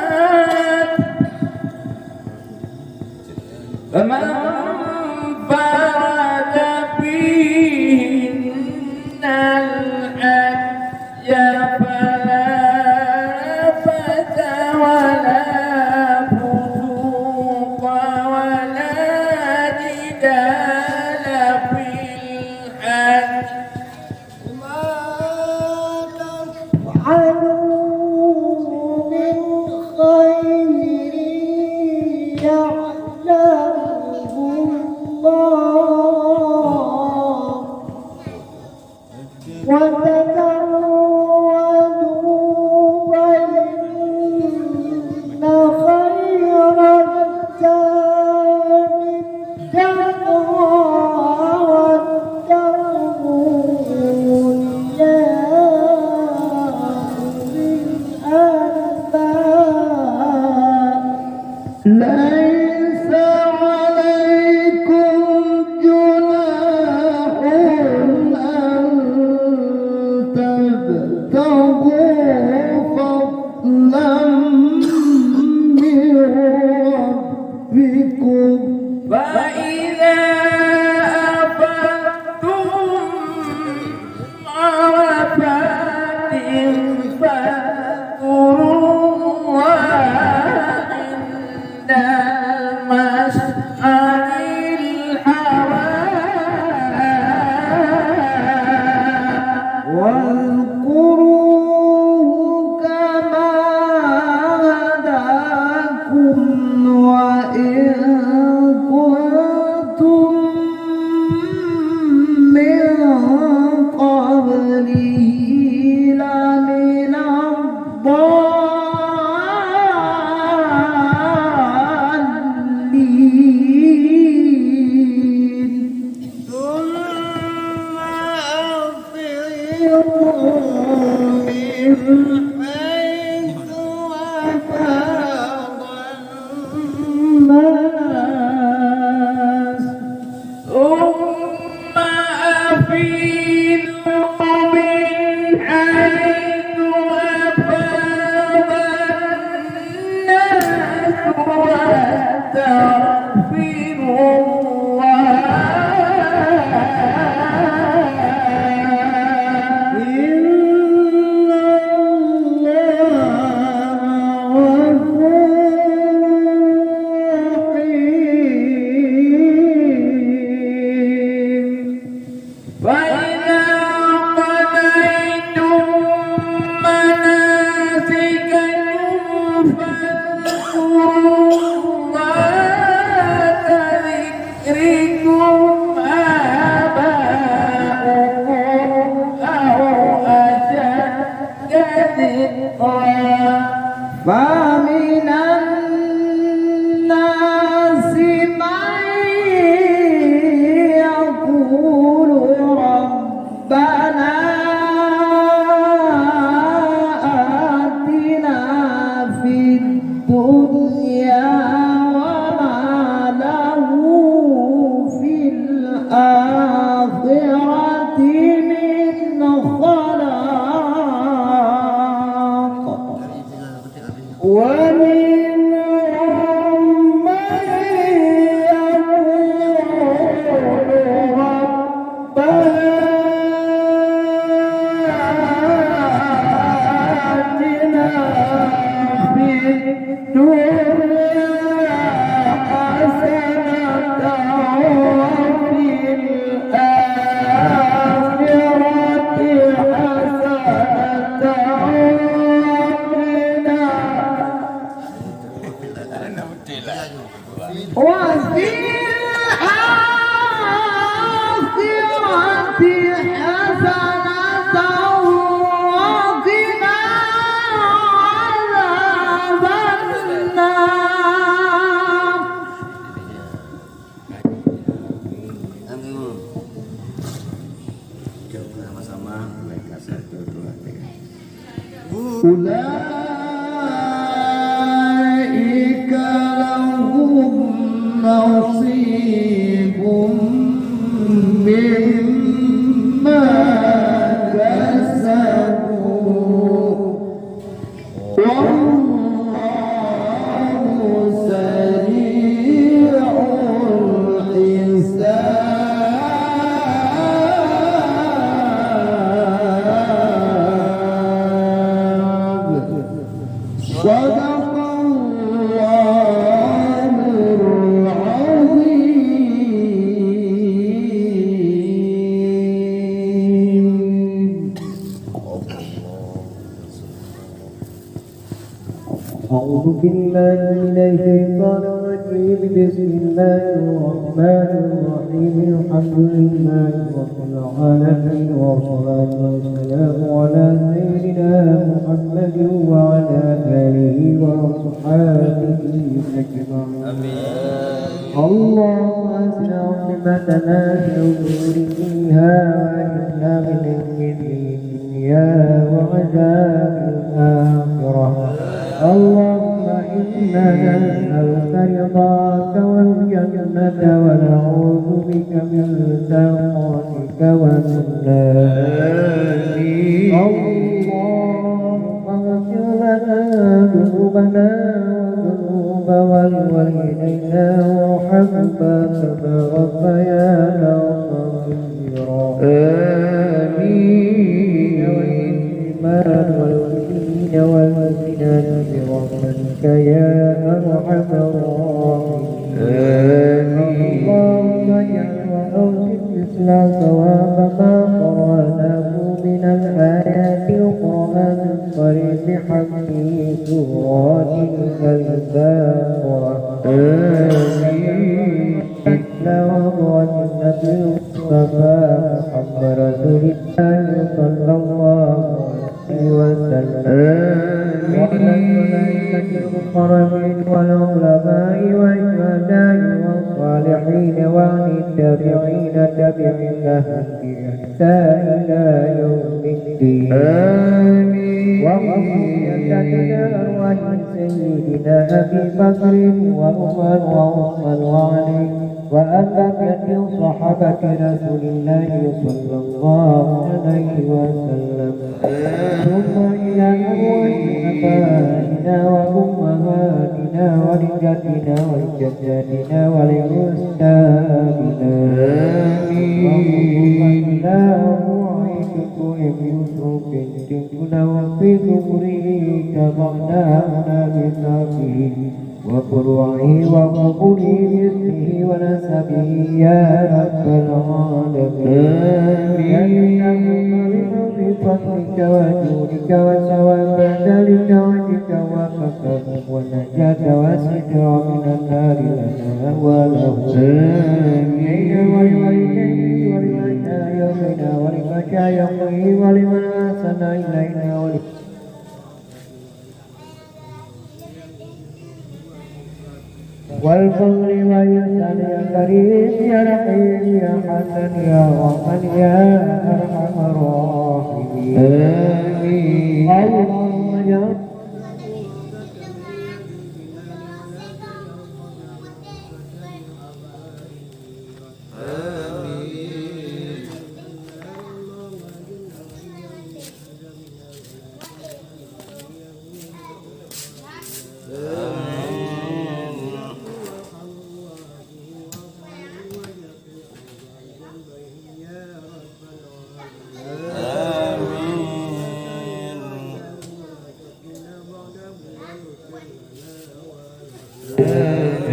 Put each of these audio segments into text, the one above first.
معلومات فمن فرد فيهن الحج فلا رفث ولا فسوق ولا جدال في الحج وما تفعلوا من خير يعلمه الله وتزودوا فإن خير الزاد التقوى واتقون يا أولي الألباب. ليس عليكم جناح أن تبتغوا فضلا من ربكم فإذا أفضتم عرفات فاذكروا الله عند المشعر الحرام واذكروه كما هداكم وإن كنتم من قبله لمن الضالين ثم أفيضوا من حيث أفاض الناس ثم أفيضوا من حيث أفاض الناس واستغفروا الله إن الله غفور رحيم. فإذا قضيتم مناسككم فاذكروا الله كذكركم آباءكم أو أشد ذكرا فمن الناس من يقول ربنا آتنا في الدنيا وما له في الآخرة من خلاق ومنهم من يقول ربنا آتنا في الدنيا حسنة وفي الآخرة حسنة وفي الآخرة حسنة وقنا عذاب النار. Sama-sama mereka 1, 2, 3. أولئك لهم نصيب بالله من الشيطان الرجيم بسم الله الرحمن الرحيم الحمد لله رب العالمين والصلاة والسلام على سيدنا محمد وعلى آله وصحبه أجمعين. اللهم أسنا عقبتنا في الأمور فيها وأجرنا من خزي الدنيا وعذاب الآخرة. اللهم إنا نسألك رضاك والجنة ونعوذ بك من سخطك والنار. اللهم اغفر لنا ذنوبنا وذنوب والدينا وارحمنا كما ربيانا صغيرا. آمين. والإيمان والمسلمين والمسلمات برحمتك يا أرحم الراحمين. اللهم اجعل وأوزن مثل ثواب ما قرأناه من الآيات القرآن الكريم بحق سورات البقرة. آمين. مثل وضع النبي المصطفى محمد رسول الله صلى الله عليه وسلم. وعلى الملائكة المقربين والعلماء والشهداء والصالحين وعن التابعين تبعهم بإحسان إلى يوم الدين. آمين. ووصيتنا أرواح سيدنا أبي بكر وعمر وعثمان وعلي وأبا من صحابة رسول الله صلى الله عليه وسلم. ثم إلى أرواح آبائنا وأمهاتنا ورجالنا وجداتنا ولأستاذنا. آمين. إلى أرواح كل يوسف بنتنا وفي قبره كبرنانا بسافه وفروعه وقبره باسمه ونسبه يا رب العالمين. آمين. بفضلك وجودك وثواب ذلك وجهك وفقك ونجاة وستر من النار لنا وله. آمين. ولوالديه ولمشايخنا ولمشايخه ولمن أحسن إلينا والفضل والإحسان يا كريم يا رحيم يا حسن يا رحمن يا أرحم الراحمين. آمين. اللهم يا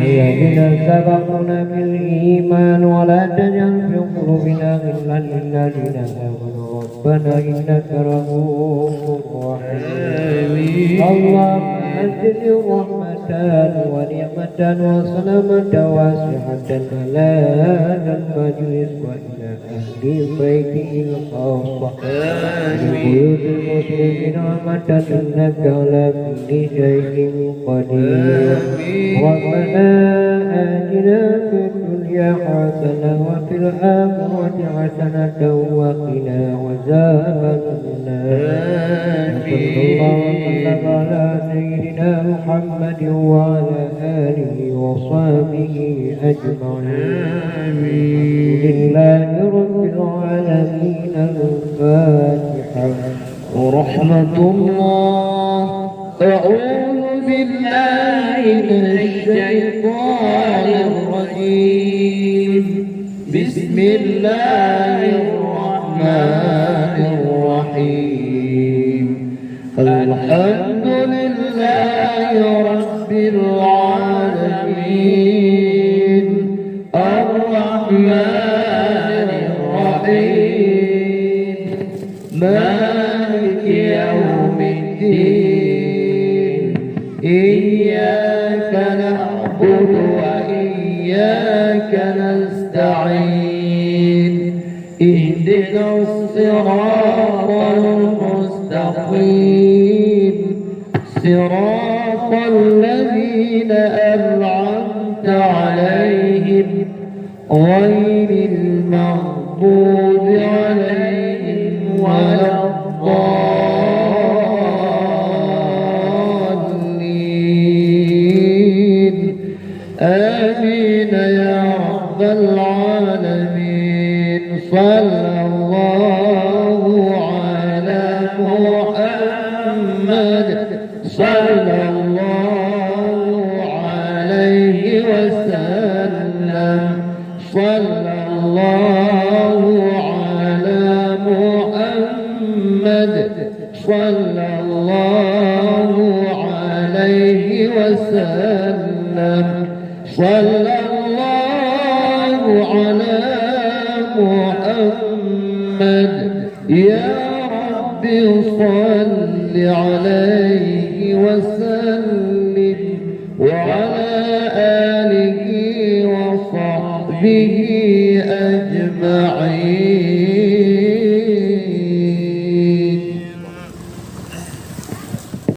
الذين سبقنا بالإيمان ولا تجعل في قلوبنا غلا للذين آمنوا ربنا إنك رؤوف رحيم. اللهم أنزل رحمة ونعمة وسلامة واسعة على هذا المجلس وإلى أهل بيته الخاصة بيوت المسلمين رحمة إنك على كل شيء قدير. ربنا آتنا في الدنيا حسنة وفي الآخرة حسنة وقنا عذاب النار. صلى الله وسلم على سيدنا محمد وعلى آله وصحبه أجمعين. لله رب العالمين. الفاتحة. ورحمة الله. أعوذ بالله من الشيطان الرجيم. بسم الله الرحمن الرحيم. الحمد لله رب العالمين. الرحمن الرحيم. مالك يوم الدين. إياك نعبد وإياك نستعين اهدنا الصراط المستقيم صراط الذين أنعمت عليهم غير المغضوب عليهم ولا الضالين آمين يا رب العالمين صلى الله على محمد صلى الله عليه وسلم صلى الله على محمد صلى الله عليه وسلم صلى الله على محمد يا رب صل عليه وسلم وعلى آله وصحبه أجمعين